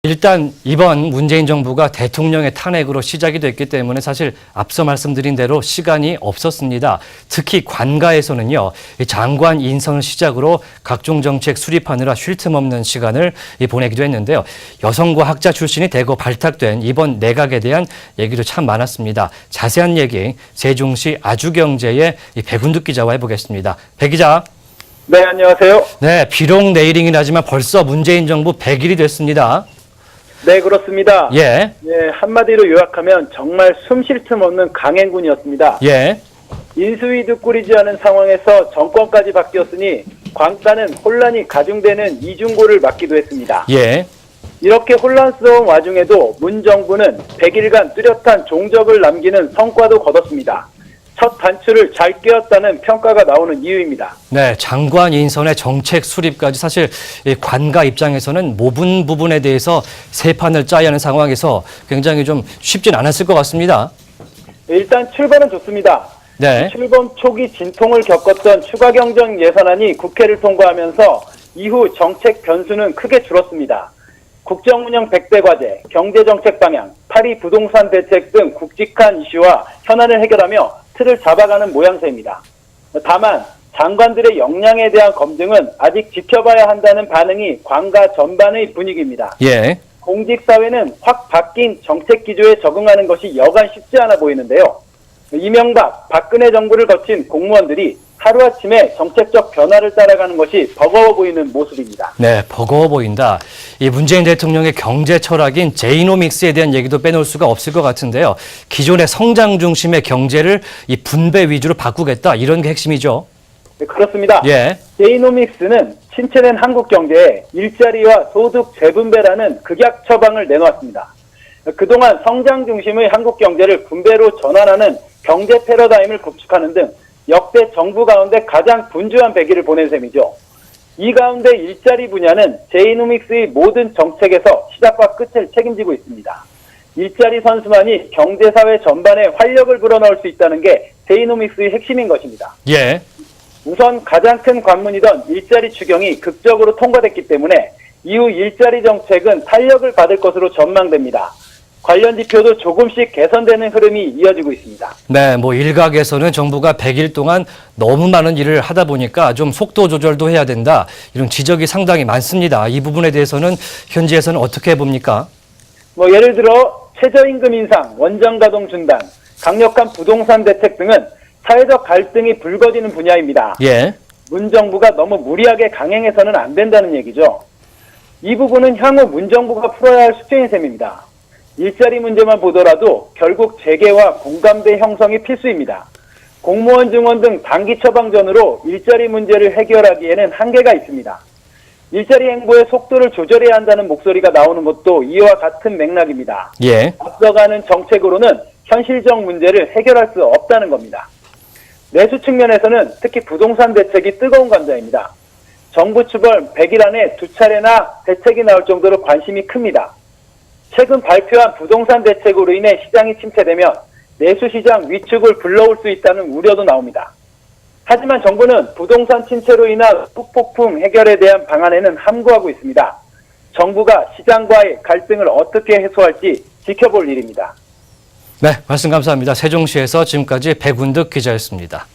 일단 이번 문재인 정부가 대통령의 탄핵으로 시작이 됐기 때문에 사실 앞서 말씀드린 대로 시간이 없었습니다. 특히 관가에서는요, 장관 인선을 시작으로 각종 정책 수립하느라 쉴 틈 없는 시간을 보내기도 했는데요. 여성과 학자 출신이 대거 발탁된 이번 내각에 대한 얘기도 참 많았습니다. 자세한 얘기 세종시 아주경제의 백운득 기자와 해보겠습니다. 백 기자. 네, 안녕하세요. 네, 비록 내일이긴 하지만 벌써 문재인 정부 100일이 됐습니다. 네, 그렇습니다. 예. 예, 한마디로 요약하면 정말 숨 쉴 틈 없는 강행군이었습니다. 예. 인수위도 꾸리지 않은 상황에서 정권까지 바뀌었으니 관가는 혼란이 가중되는 이중고를 맞기도 했습니다. 예. 이렇게 혼란스러운 와중에도 문 정부는 100일간 뚜렷한 종적을 남기는 성과도 거뒀습니다. 첫 단추를 잘 꿰었다는 평가가 나오는 이유입니다. 네, 장관 인선의 정책 수립까지 사실 관가 입장에서는 모든 부분에 대해서 새 판을 짜야 하는 상황에서 굉장히 좀 쉽진 않았을 것 같습니다. 일단 출발은 좋습니다. 네. 출범 초기 진통을 겪었던 추가 경정 예산안이 국회를 통과하면서 이후 정책 변수는 크게 줄었습니다. 국정운영 100대 과제, 경제정책 방향, 파리 부동산 대책 등 굵직한 이슈와 현안을 해결하며 틀을 잡아가는 모양새입니다. 다만 장관들의 역량에 대한 검증은 아직 지켜봐야 한다는 반응이 관가 전반의 분위기입니다. 예. 공직사회는 확 바뀐 정책 기조에 적응하는 것이 여간 쉽지 않아 보이는데요. 이명박, 박근혜 정부를 거친 공무원들이 하루아침에 정책적 변화를 따라가는 것이 버거워 보이는 모습입니다. 네, 버거워 보인다. 이 문재인 대통령의 경제 철학인 제이노믹스에 대한 얘기도 빼놓을 수가 없을 것 같은데요. 기존의 성장 중심의 경제를 이 분배 위주로 바꾸겠다, 이런 게 핵심이죠. 네, 그렇습니다. 예. 제이노믹스는 침체된 한국 경제에 일자리와 소득 재분배라는 극약 처방을 내놓았습니다. 그동안 성장 중심의 한국 경제를 분배로 전환하는 경제 패러다임을 구축하는 등 역대 정부 가운데 가장 분주한 100일을 보낸 셈이죠. 이 가운데 일자리 분야는 제이노믹스의 모든 정책에서 시작과 끝을 책임지고 있습니다. 일자리 선순환이 경제사회 전반에 활력을 불어넣을 수 있다는 게 제이노믹스의 핵심인 것입니다. 예. 우선 가장 큰 관문이던 일자리 추경이 극적으로 통과됐기 때문에 이후 일자리 정책은 탄력을 받을 것으로 전망됩니다. 관련 지표도 조금씩 개선되는 흐름이 이어지고 있습니다. 네, 일각에서는 정부가 100일 동안 너무 많은 일을 하다 보니까 좀 속도 조절도 해야 된다, 이런 지적이 상당히 많습니다. 이 부분에 대해서는 현지에서는 어떻게 봅니까? 예를 들어 최저임금 인상, 원전 가동 중단, 강력한 부동산 대책 등은 사회적 갈등이 불거지는 분야입니다. 예. 문 정부가 너무 무리하게 강행해서는 안 된다는 얘기죠. 이 부분은 향후 문 정부가 풀어야 할 숙제인 셈입니다. 일자리 문제만 보더라도 결국 재개와 공감대 형성이 필수입니다. 공무원 증원 등 단기 처방전으로 일자리 문제를 해결하기에는 한계가 있습니다. 일자리 행보의 속도를 조절해야 한다는 목소리가 나오는 것도 이와 같은 맥락입니다. 예. 앞서가는 정책으로는 현실적 문제를 해결할 수 없다는 겁니다. 내수 측면에서는 특히 부동산 대책이 뜨거운 감자입니다. 정부 출범 100일 안에 2차례나 대책이 나올 정도로 관심이 큽니다. 최근 발표한 부동산 대책으로 인해 시장이 침체되면 내수시장 위축을 불러올 수 있다는 우려도 나옵니다. 하지만 정부는 부동산 침체로 인한 후폭풍 해결에 대한 방안에는 함구하고 있습니다. 정부가 시장과의 갈등을 어떻게 해소할지 지켜볼 일입니다. 네, 말씀 감사합니다. 세종시에서 지금까지 백운득 기자였습니다.